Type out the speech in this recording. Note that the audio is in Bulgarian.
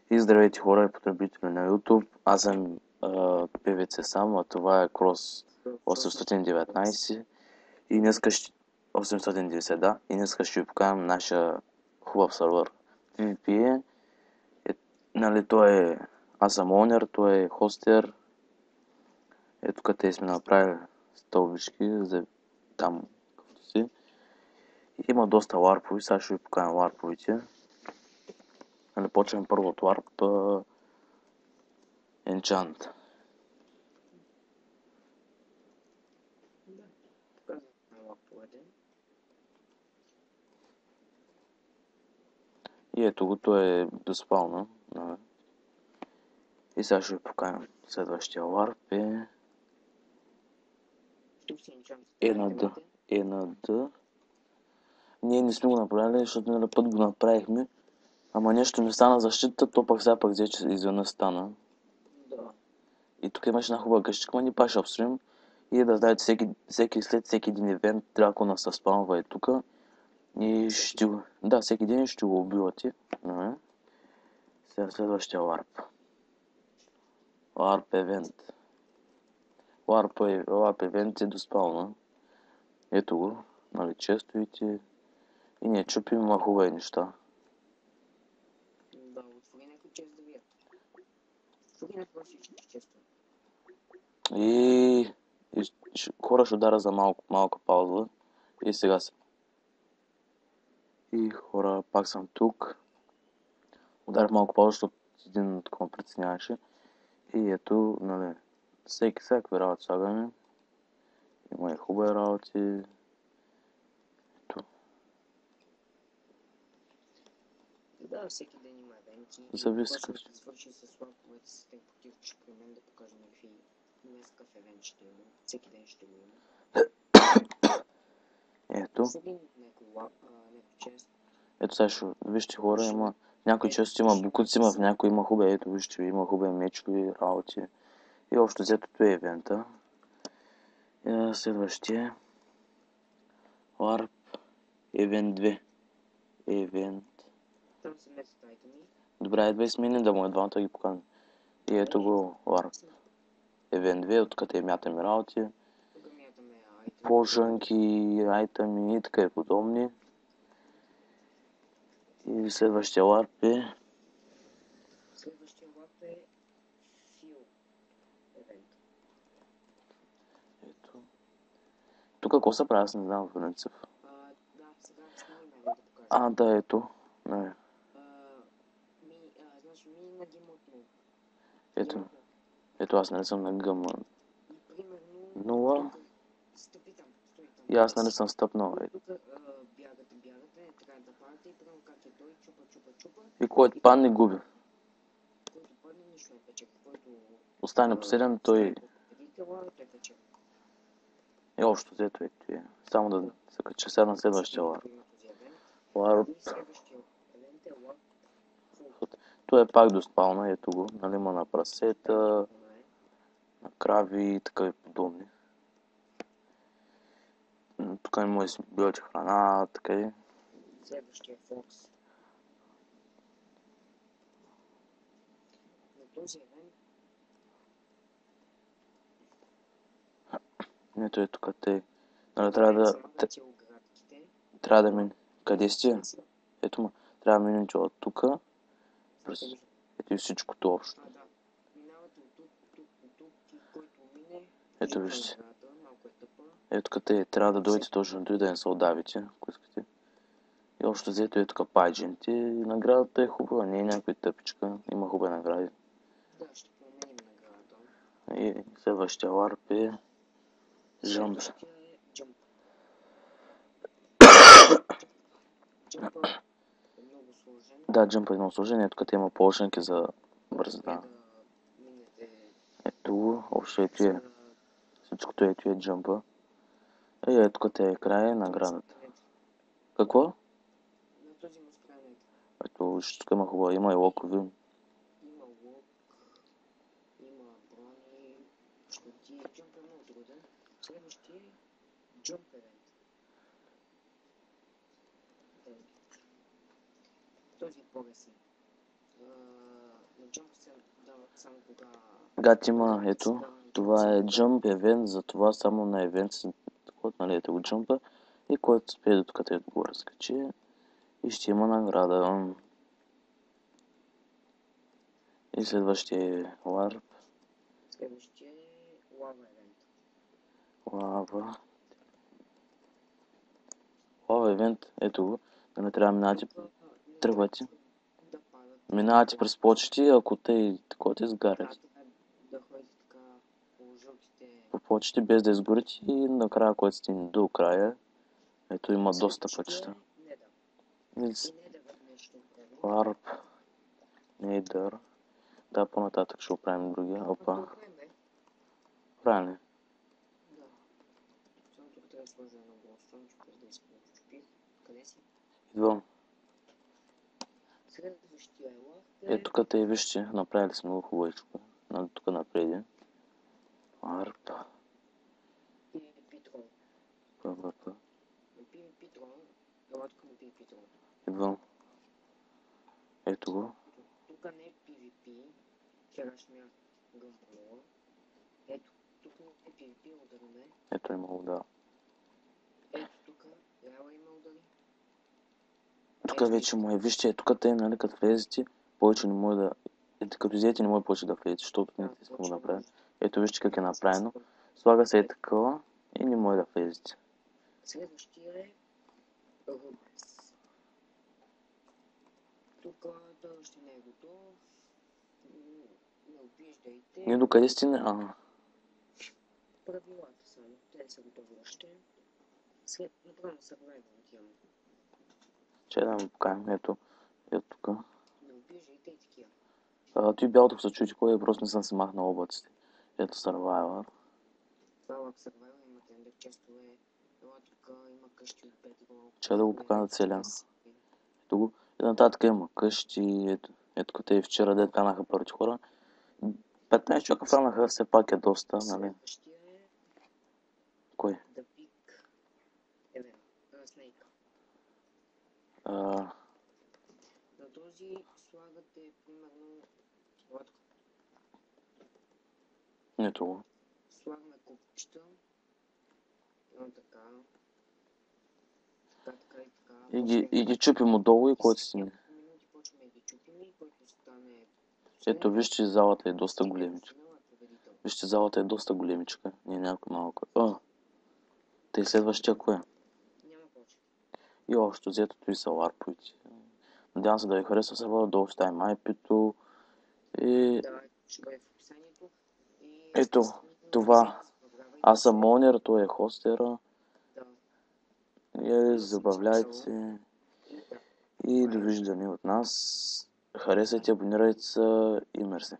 И здравейте хора и потребители на YouTube. Аз съм PVC сам, а това е Cross 819 и днеска ще... 890, да. И днеска ще ви покажем нашия хубав сервер. PvP нали, той е... Аз съм онер, той е хостер. Ето къде сме направили стълбички за там както си. И има доста ларпови, сега ще ви покажем ларповите. Нали, почваме първо от ларп Enchant. И ето го, той е доспална. И сега ще ви покажем следващия ларп е на Д. Е на Д. Ние не сме го направили, защото на път го направихме. Ама нещо не стана защита, то пък сега пък взе, че изведнъж стана. Да. И тук имаш една хубава къщичка, но ни пак ще обстроим. И да знаете, след всеки един ивент трябва да се спамва и тук. И ще го... Да, всеки ден ще го убивате. Сега следващия ларп. Ларп евент. Ларп евент е доспална. Ето го, нали, честовите. И ние чупим, има хубави неща. Да, отвори някой чест да вие. Отвори някой всички често. И хора ще удара за малка пауза. И сега се. И хора, пак съм тук. Ударих малко пауза, защото един такова притесняваше. И ето, нали, всякакви работи слагаме. Има и хубави работи. Ето. Да, всеки ден има евенти. Зависи как какво. ще свърши с лаповете с темпотивче при мен да покажа някакви някакъв евент ще има. Всеки ден ще го има. Ето. Някой чест. Ето сега ще вижте хора, има някой често има букуци, в някой има хубави, ето вижте, има хубави мечови работи. И общо взето това е евента. Следващия. Ларп. Евент 2. Евент. Там се местят айтеми. Добре, 20 минути да му е двамата ги покажем. И ето го Ларп. Евент 2, откъде мятаме работи. Тук мятаме айтеми. Пожънки, айтами и така и подобни. И следващия ларп е... Следващия лап е Фил евент. Ето. Тук какво се прави, аз не знам в принцип. Да, сега снимаме да покажа. Да, ето. Не. Значи ми на гимотно. Ето аз нали съм на гъм. И примерно... Нула. Стъпи там, стой там. И аз нали съм стъпнал. Тук бягате, трябва да падате и примерно как е той, чупа. И който падне губи. Който падне нищо не пече. Който Остане последен, той... победителя, той пече. И общо взето е. Само да се кача сега на следващия ларп. Ларп. Следващия евент е ларп. Той е пак до спална, ето го. Нали има на прасета, на крави и така и подобни. Тук не може да си билите храна, така и. Следващия Фокс. На този евент Ето е тук те. Нали трябва да мине. Къде сте? Ето му. Трябва да минете от тук. Ето и всичкото общо. Минавате от тук и който мине. Ето вижте. Малко е тъпа. Ето къде трябва да дойдете точно тук да не се отдавите, ако искате. И общо взето е тук пайджените и наградата е хубава, не е някой тъпичка, има хубави награди. Да, ще променим наградата. И следващия ларп е Jump. Следващия е Jump. Jump е много сложен. Да, Jump е много сложен, ето къде има полшенки за бързина. Ето го, общо ето е. Всичкото ето е Jump. И ето къде е край наградата. Какво? На този му странет. Ето, тук има хубава, има и локови. Има лок, има брони, щити. Jump е много труден. Следващия е Jump event. Този е по-лесен. Jump се дава само кога... Гад има, ето, това е Jump евент, затова само на евент се ход, нали, ето го джампа и който успее до тук, където го разкачи и ще има награда. И следващия е Warp. Следващия е лава евент. Лава евент, ето го, да не трябва да минавате, тръгвате. Да падат. Минавате през почти, ако те такова те сгарят. Да ходите така по жълтите... По почти, без да изгорите и накрая, който стигне до края, ето има доста пътища. Warp, Nether. Да, по-нататък ще оправим другия. Опа. Правилно. Да. Само тук трябва да сложа едно гласонче, да изпочупих. Къде си? Идвам. Следващия е лав. Ето тук те вижте, направили сме много хубавичко. Тук напреди. Warp. PvP трол. PvP. PvP трол. Ела тук на PvP трол. Идвам. Ето го. Тук не е PvP. Вчерашния гъмброла. Ето, тук не е PvP, удараме. Ето има удар. Ето тук, Ела има удари. Тук вече му е, вижте, тук те, нали, като влезете, повече не може да... Като излезете не може повече да влезете, защото не сме го направили. Ето вижте как е направено. Слага се такова и не може да влезете. Следващия е Рубис. Тук той още не е готов. Не обиждайте. Ние докъде стигне? Правилата само, те не са готови още. След направо съвремен отивам. Че да му покажем, ето тук. Не обиждайте и такива. Той бялото се чуете, кой е, просто не съм се махнал облаците. Ето Survivor. Това лак Survivor има тендър, често е. Ела тук има къщи от Bedrock. Че да го покажа целя. Ето го. И нататък има къщи, ето те и вчера дет канаха първите хора. 15 човека фанаха, все пак е доста, нали? Следващия е... Кой? The Big Event. Snake. На този слагате примерно лодка. Ето го. Слагаме купчета. Едно така. Така и така. И ги чупим отдолу и който стигне. Минути почваме да ги чупим и който стане... Ето вижте, залата е доста големичка. Вижте, залата е доста големичка. Не е някакво малко. Те следващия кое? Няма повече. И общо взето и са ларповите. Надявам се да ви харесва сервера, долу ще ставим IP-то. И... Да, ще бъде в описанието. Ето, това. Аз съм Монер, той е хостера. И забавляйте се. И довиждане от нас. Харесайте, абонирайте се и мерси.